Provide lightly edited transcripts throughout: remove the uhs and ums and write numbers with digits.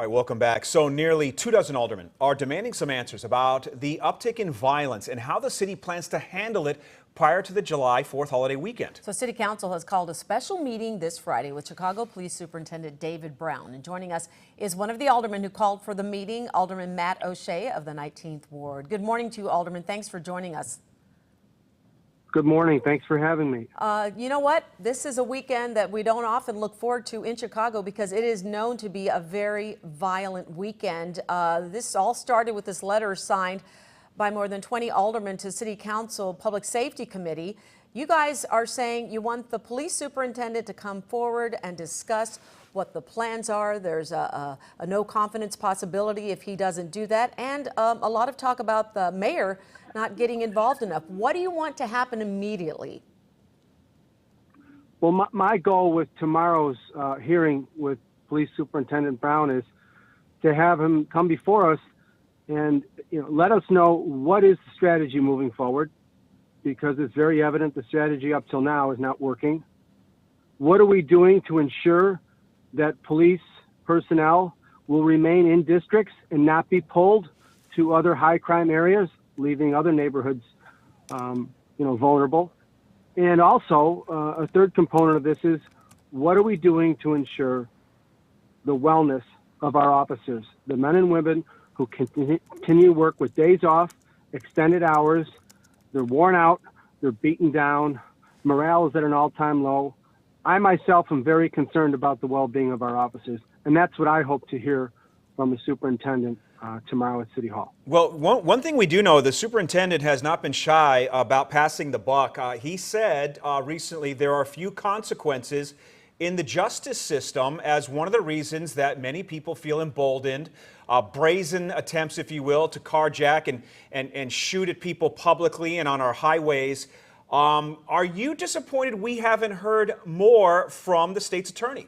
All right, welcome back. So nearly 24 aldermen are demanding some answers about the uptick in violence and how the city plans to handle it prior to the July 4th holiday weekend. So City Council has called a special meeting this Friday with Chicago Police Superintendent David Brown. And joining us is one of the aldermen who called for the meeting, Alderman Matt O'Shea of the 19th Ward. Good morning to you, Alderman. Thanks for joining us. Good morning. Thanks for having me. You know what? This is a weekend that we don't often look forward to in Chicago because it is known to be a very violent weekend. This all started with this letter signed by more than 20 aldermen to City Council Public Safety Committee. You guys are saying you want the police superintendent to come forward and discuss what the plans are. There's a no confidence possibility if he doesn't do that, and a lot of talk about the mayor not getting involved enough. What do you want to happen immediately? Well, my goal with tomorrow's hearing with Police Superintendent Brown is to have him come before us and let us know what is the strategy moving forward, because it's very evident the strategy up till now is not working. What are we doing to ensure that police personnel will remain in districts and not be pulled to other high crime areas, leaving other neighborhoods, vulnerable? And also, a third component of this is, what are we doing to ensure the wellness of our officers, the men and women who continue to work with days off, extended hours? They're worn out, they're beaten down, morale is at an all-time low. I myself am very concerned about the well-being of our officers, and that's what I hope to hear from the superintendent tomorrow at City Hall. Well, one thing we do know, the superintendent has not been shy about passing the buck. He said recently there are few consequences in the justice system as one of the reasons that many people feel emboldened, brazen attempts, if you will, to carjack and shoot at people publicly and on our highways. Are you disappointed we haven't heard more from the state's attorney?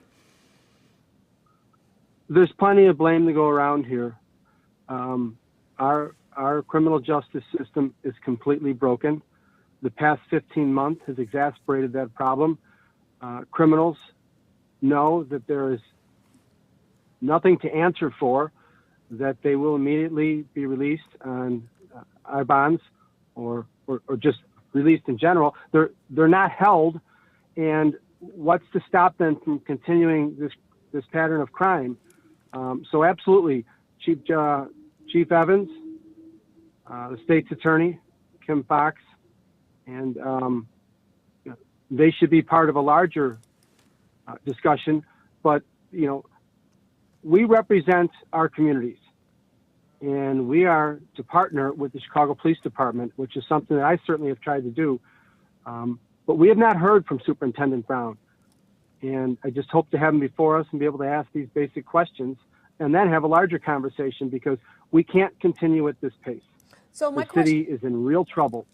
There's plenty of blame to go around here. Our criminal justice system is completely broken. The past 15 months has exacerbated that problem. Criminals know that there is nothing to answer for, that they will immediately be released on I-bonds or just released in general. They're not held, and what's to stop them from continuing this pattern of crime? So absolutely, Chief Evans, the state's attorney, Kim Fox, and they should be part of a larger discussion. But we represent our communities, and we are to partner with the Chicago Police Department, which is something that I certainly have tried to do. But we have not heard from Superintendent Brown, and I just hope to have him before us and be able to ask these basic questions and then have a larger conversation, because we can't continue at this pace. So the city is in real trouble.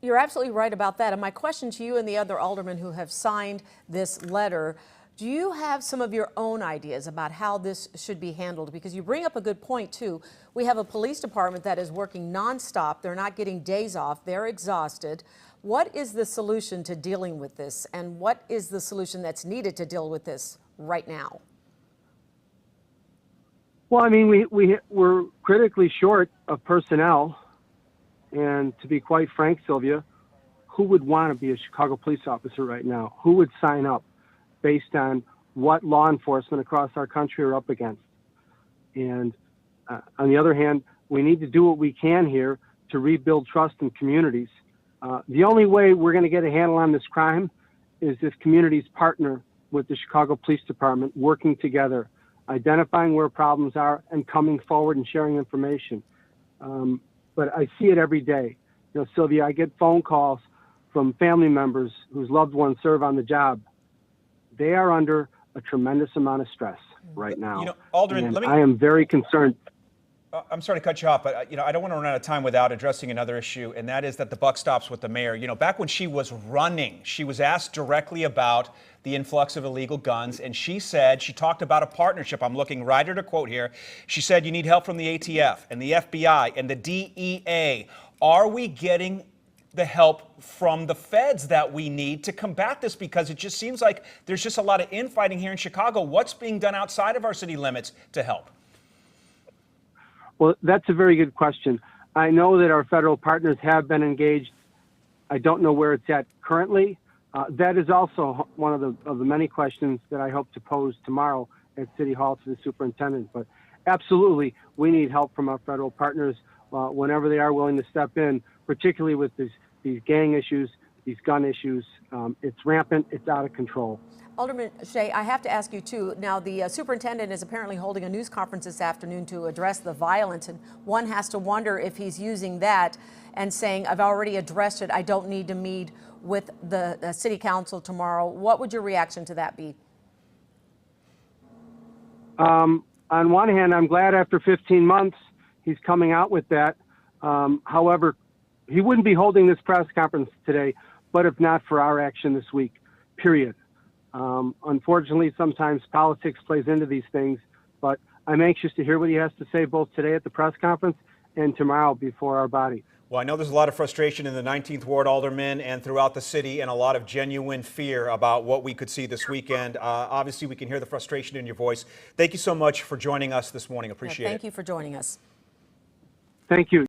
You're absolutely right about that. And my question to you and the other aldermen who have signed this letter, do you have some of your own ideas about how this should be handled? Because you bring up a good point, too. We have a police department that is working nonstop. They're not getting days off. They're exhausted. What is the solution to dealing with this? And what is the solution that's needed to deal with this right now? Well, I mean, we're critically short of personnel. And to be quite frank, Sylvia, who would want to be a Chicago police officer right now? Who would sign up based on what law enforcement across our country are up against? And on the other hand, we need to do what we can here to rebuild trust in communities. The only way we're going to get a handle on this crime is if communities partner with the Chicago Police Department, working together, identifying where problems are, and coming forward and sharing information. But I see it every day. Sylvia, I get phone calls from family members whose loved ones serve on the job. They are under a tremendous amount of stress right now. Alderman, I am very concerned. I'm sorry to cut you off, but I don't want to run out of time without addressing another issue, and that is that the buck stops with the mayor. Back when she was running, she was asked directly about the influx of illegal guns, and she talked about a partnership. I'm looking right at her quote here. She said, you need help from the ATF and the FBI and the DEA. Are we getting the help from the feds that we need to combat this? Because it just seems like there's just a lot of infighting here in Chicago. What's being done outside of our city limits to help? Well, that's a very good question. I know that our federal partners have been engaged. I don't know where it's at currently. That is also one of the many questions that I hope to pose tomorrow at City Hall to the superintendent. But absolutely, we need help from our federal partners whenever they are willing to step in, particularly with these gang issues, these gun issues. It's rampant. It's out of control. Alderman Shea, I have to ask you too. Now, the superintendent is apparently holding a news conference this afternoon to address the violence, and one has to wonder if he's using that and saying, I've already addressed it, I don't need to meet with the city council tomorrow. What would your reaction to that be? On one hand, I'm glad after 15 months he's coming out with that. However, he wouldn't be holding this press conference today, but if not for our action this week, period. Unfortunately, sometimes politics plays into these things, but I'm anxious to hear what he has to say both today at the press conference and tomorrow before our body. Well, I know there's a lot of frustration in the 19th Ward, Alderman, and throughout the city, and a lot of genuine fear about what we could see this weekend. Obviously, we can hear the frustration in your voice. Thank you so much for joining us this morning. Appreciate it. Thank you for joining us. Thank you.